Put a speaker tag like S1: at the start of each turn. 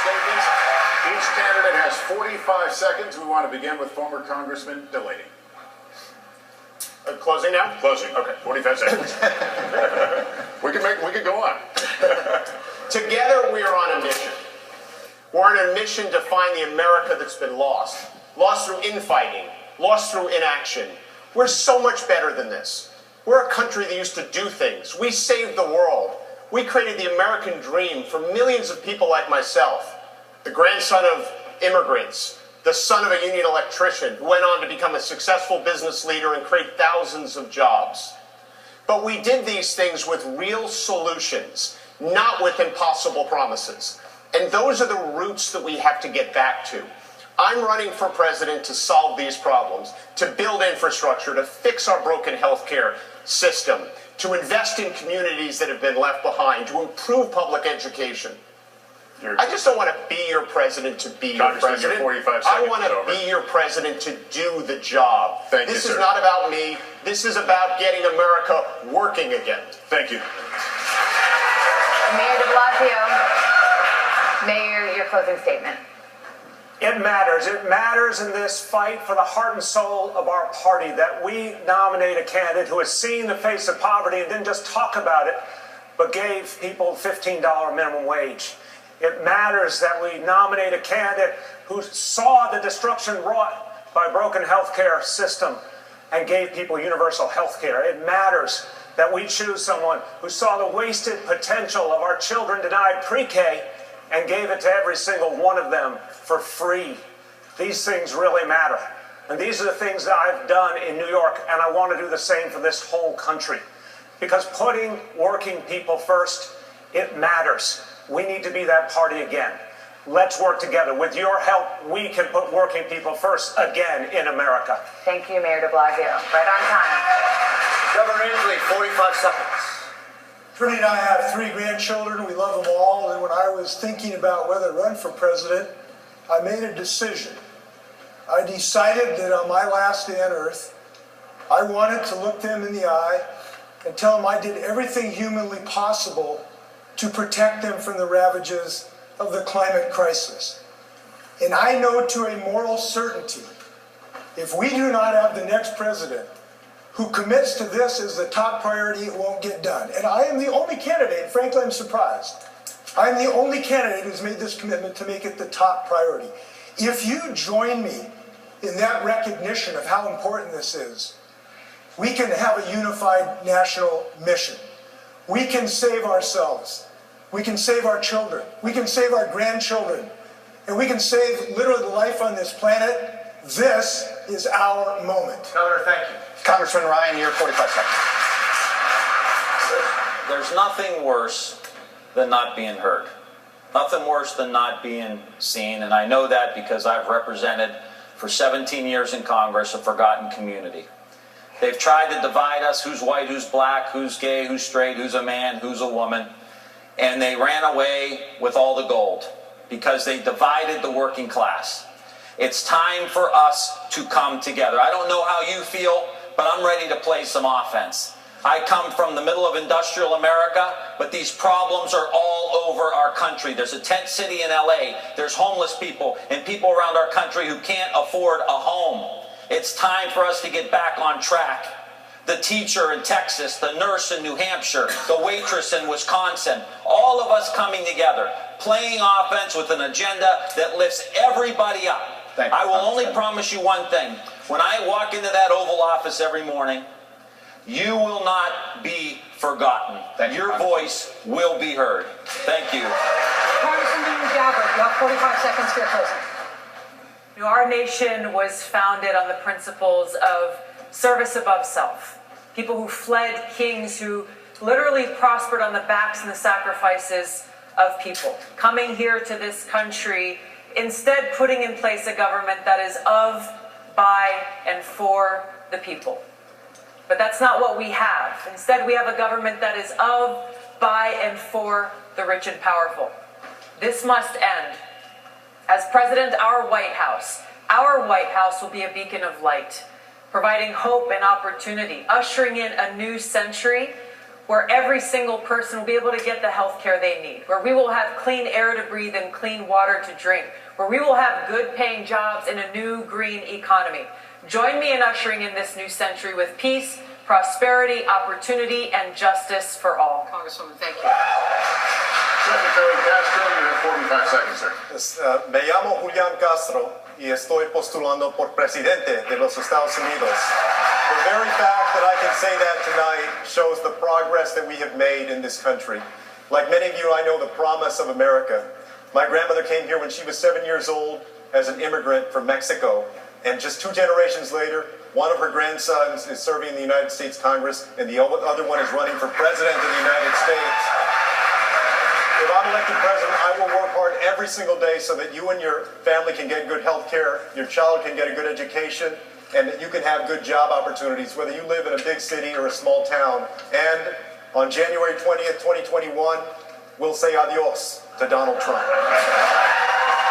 S1: statements. Each candidate has 45 seconds. We want to begin with former Congressman Delaney.
S2: Closing now?
S1: Closing. Okay, 45 seconds. we can go on.
S2: Together we are on a mission. We're on a mission to find the America that's been lost. Lost through infighting, lost through inaction. We're so much better than this. We're a country that used to do things. We saved the world. We created the American dream for millions of people like myself, the grandson of immigrants, the son of a union electrician who went on to become a successful business leader and create thousands of jobs. But we did these things with real solutions, not with impossible promises. And those are the roots that we have to get back to. I'm running for president to solve these problems, to build infrastructure, to fix our broken healthcare system, to invest in communities that have been left behind, to improve public education. I just don't want to be your president to be your president.
S1: 45 seconds
S2: I want to be your president to do the job. This is not about me. This is about getting America working again.
S1: Thank you.
S3: Mayor de Blasio, Mayor, your closing statement.
S4: It matters. It matters in this fight for the heart and soul of our party that we nominate a candidate who has seen the face of poverty and didn't just talk about it, but gave people $15 minimum wage. It matters that we nominate a candidate who saw the destruction wrought by a broken healthcare system and gave people universal health care. It matters that we choose someone who saw the wasted potential of our children denied pre-K and gave it to every single one of them for free. These things really matter. And these are the things that I've done in New York, and I want to do the same for this whole country. Because putting working people first, it matters. We need to be that party again. Let's work together. With your help, we can put working people first again in America.
S3: Thank you, Mayor de Blasio. Right on time.
S2: Governor Inslee, 45 seconds.
S5: Trinity and I have 3 grandchildren. We love them all. And when I was thinking about whether to run for president, I made a decision. I decided that on my last day on earth, I wanted to look them in the eye and tell them I did everything humanly possible to protect them from the ravages of the climate crisis. And I know to a moral certainty, if we do not have the next president who commits to this as the top priority, it won't get done. And I am the only candidate, frankly I'm surprised, I'm the only candidate who's made this commitment to make it the top priority. If you join me in that recognition of how important this is, we can have a unified national mission. We can save ourselves. We can save our children. We can save our grandchildren. And we can save literally the life on this planet. This is our moment.
S2: Governor, thank you. Congressman Ryan, your 45 seconds.
S6: There's nothing worse than not being heard. Nothing worse than not being seen. And I know that because I've represented for 17 years in Congress a forgotten community. They've tried to divide us, who's white, who's black, who's gay, who's straight, who's a man, who's a woman. And they ran away with all the gold because they divided the working class. It's time for us to come together. I don't know how you feel, but I'm ready to play some offense. I come from the middle of industrial America, but these problems are all over our country. There's a tent city in LA. There's homeless people and people around our country who can't afford a home. It's time for us to get back on track. The teacher in Texas, the nurse in New Hampshire, the waitress in Wisconsin, all of us coming together, playing offense with an agenda that lifts everybody up. I will only promise you one thing. When I walk into that Oval Office every morning, you will not be forgotten. Your voice will be heard. Thank you.
S7: Congressman Gabbard, you have 45 seconds to your closing.
S8: Our nation was founded on the principles of service above self. People who fled kings who literally prospered on the backs and the sacrifices of people. Coming here to this country, instead putting in place a government that is of, by, and for the people. But that's not what we have. Instead, we have a government that is of, by, and for the rich and powerful. This must end. As President, our White House will be a beacon of light, providing hope and opportunity, ushering in a new century where every single person will be able to get the health care they need, where we will have clean air to breathe and clean water to drink, where we will have good paying jobs in a new green economy. Join me in ushering in this new century with peace, prosperity, opportunity, and justice for all.
S7: Congresswoman, thank you.
S1: Secretary Castro, you have 45 seconds, sir.
S9: Me llamo Julián Castro y estoy postulando por presidente de los Estados Unidos. The very fact that I can say that tonight shows the progress that we have made in this country. Like many of you, I know the promise of America. My grandmother came here when she was 7 years old as an immigrant from Mexico. And just 2 generations later, one of her grandsons is serving in the United States Congress, and the other one is running for president of the United States. If I'm elected president, I will work hard every single day so that you and your family can get good health care, your child can get a good education, and that you can have good job opportunities, whether you live in a big city or a small town. And on January 20th, 2021, we'll say adios to Donald Trump.